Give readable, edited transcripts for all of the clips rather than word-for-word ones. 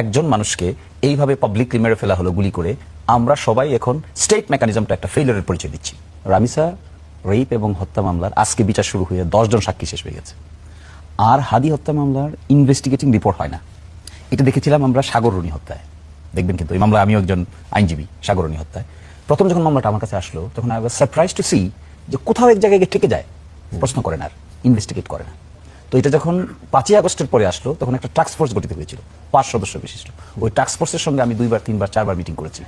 একজন মানুষকে এইভাবে পাবলিকলি মেরে ফেলা হলো গুলি করে, আমরা সবাই এখন স্টেট মেকানিজমটা একটা ফেলিয়ারের পরিচয় দিচ্ছি। রামিসা রেপ এবং হত্যা মামলার আজকে বিচার শুরু হয়ে 10 জন সাক্ষী শেষ হয়ে গেছে, আর হাদি হত্যা মামলার ইনভেস্টিগেটিং রিপোর্ট হয় না। এটা দেখেছিলাম আমরা সাগররুনি হত্যায়, দেখবেন কিন্তু এই মামলা আমিও একজন আইনজীবী। সাগররুনি হত্যায় প্রথম যখন মামলাটা আমার কাছে আসলো তখন I was surprise to see যে কোথাও এক জায়গায় ঠেকে যায়, প্রশ্ন করে না, আর ইনভেস্টিগেট করে না। তো এটা যখন 5ই আগস্টের পরে আসলো তখন একটা টাস্ক ফোর্স গঠিত হয়েছিল 5 সদস্য বিশিষ্ট। ওই টাস্ক ফোর্সের সঙ্গে আমি 2বার 3বার 4বার মিটিং করেছি।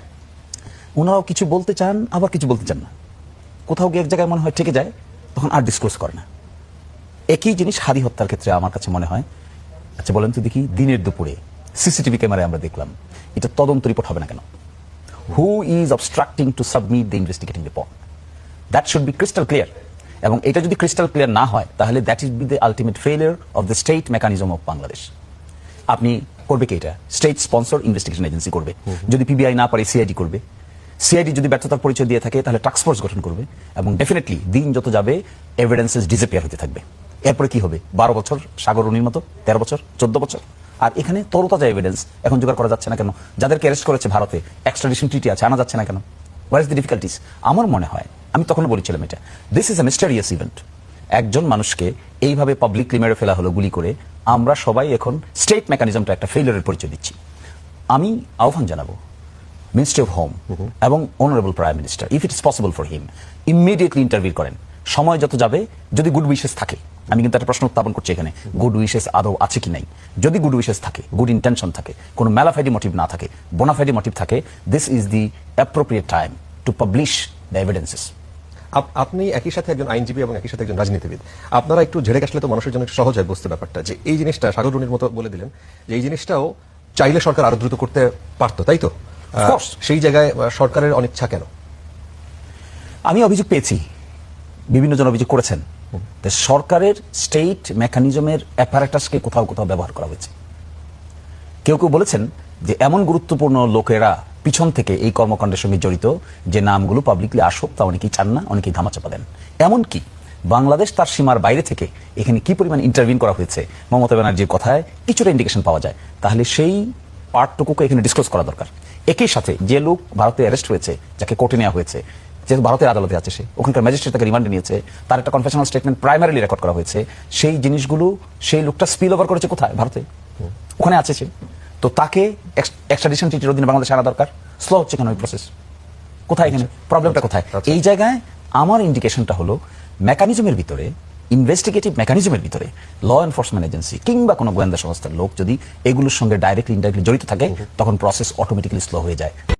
ওনারাও কিছু বলতে চান, আবার কিছু বলতে চান না। কোথাও গিয়ে এক জায়গায় মনে হয় ঠেকে যায়, তখন আর ডিসক্লোজ করে না। একই জিনিস হাদি হত্যার ক্ষেত্রে আমার কাছে মনে হয়। আচ্ছা বলেন তো দেখি, দিনের দুপুরে সিসিটিভি ক্যামেরায় আমরা দেখলাম, এটা তদন্ত রিপোর্ট হবে না কেন? Who is obstructing to submit the investigating report? That should be crystal clear. এবং এটা যদি ক্রিস্টাল ক্লিয়ার না হয় তাহলে that is B the ultimate failure of the state mechanism of Bangladesh. আপনি করবে কি? এটা স্টেট স্পন্সর ইনভেস্টিগেশন এজেন্সি করবে। যদি পিবিআই না পারে সিআইডি করবে। সিআইডি যদি ব্যর্থতার পরিচয় দিয়ে থাকে তাহলে টাস্ক ফোর্স গঠন করবে। এবং ডেফিনেটলি দিন যত যাবে এভিডেন্সেস ডিসঅ্যাপিয়ার হতে থাকবে। এরপরে কি হবে? 12 বছর সাগররুনির মতো, 13 বছর, 14 বছর। আর এখানে তরতাজা এভিডেন্স এখন জোগাড় করা যাচ্ছে না কেন? যাদেরকে অ্যারেস্ট করেছে ভারতে, এক্সট্রাডিশন ট্রিটি আছে, আনা যাচ্ছে না কেন? What is the difficulties? আমার মনে হয়, আমি তখন বলেছিলাম এটা this is a mysterious event. একজন মানুষকে এইভাবে পাবলিকলি মেরে ফেলা হলো গুলি করে, আমরা সবাই এখন স্টেট মেকানিজমটা একটা ফেলিয়ারের পরিচয় দিচ্ছি। আমি আহ্বান জানাবো মিনিস্ট্রি অফ হোম এবং honourable prime minister, if it is possible for him, immediately interview করেন। সময় যত যাবে, যদি গুড উইশেস থাকে, আমি কিন্তু একটা প্রশ্ন উত্থাপন করছি এখানে, গুড উইশেস আদৌ আছে কি নাই? যদি গুড উইশেস থাকে, গুড ইন্টেনশন থাকে, কোনো ম্যালাফাইডি মোটিভ না থাকে, বোনাফাইডি মোটিভ থাকে, this is the appropriate time to publish the evidences. আপনি একই সাথে একজন আইনজীবী এবং একই সাথে একজন রাজনীতিবিদ, আপনারা একটু ঝেড়ে কাশলে তো মানুষের জন্য একটু সহজ হয় বুঝতে ব্যাপারটা, যে এই জিনিসটা সাগররুনির মতো বলে দিলেন যে এই জিনিসটাও চাইলে সরকার আরো দ্রুত করতে পারতো, তাই তো? সেই জায়গায় সরকারের অনিচ্ছা কেন? আমি অভিযোগ পেয়েছি, বিভিন্ন জন অভিযোগ করেছেন, সরকারের স্টেট মেকানিজমের অ্যাপারেটাসকে কোথাও কোথাও ব্যবহার করা হয়েছে। কেউ কেউ বলেছেন যে এমন গুরুত্বপূর্ণ লোকেরা পিছন থেকে এই কর্মকাণ্ডের সঙ্গে জড়িত যে নামগুলো পাবলিকলি আসুক তা অনেকেই চান না, অনেকেই ধামাচাপা দেন। এমনকি বাংলাদেশ তার সীমার বাইরে থেকে এখানে কি পরিমাণ ইন্টারভিন করা হয়েছে মমতা ব্যানার্জির কথায় কিছুটা ইন্ডিকেশন পাওয়া যায়, তাহলে সেই পার্টটুকুকে এখানে ডিসক্লোজ করা দরকার। একই সাথে যে লোক ভারতে অ্যারেস্ট হয়েছে, যাকে কোর্টে নেওয়া হয়েছে, যেহেতু ভারতের আদালতে আছে, সে ওখানকার ম্যাজিস্ট্রেট তাকে রিমান্ডে নিয়েছে, তার একটা কনফেশনাল স্টেটমেন্ট প্রাইমারিলি রেকর্ড করা হয়েছে। সেই জিনিসগুলো সেই লোকটা স্পিল ওভার করেছে কোথায়? ভারতে, ওখানে আছে সে। তো তাকে এক্সট্রাডিশন ট্রিটির অধীনে বাংলাদেশে আনা দরকার। স্লো হচ্ছে কেন ওই প্রসেস? কোথায় এখানে প্রবলেমটা কোথায়? এই জায়গায় আমার ইন্ডিকেশনটা হলো মেকানিজমের ভিতরে, ইনভেস্টিগেটিভ মেকানিজমের ভিতরে ল এনফোর্সমেন্ট এজেন্সি কিংবা কোনো গোয়েন্দা সংস্থার লোক যদি এগুলোর সঙ্গে ডাইরেক্টলি ইনডাইরেক্টলি জড়িত থাকে, তখন প্রসেস অটোমেটিক্যালি স্লো হয়ে যায়।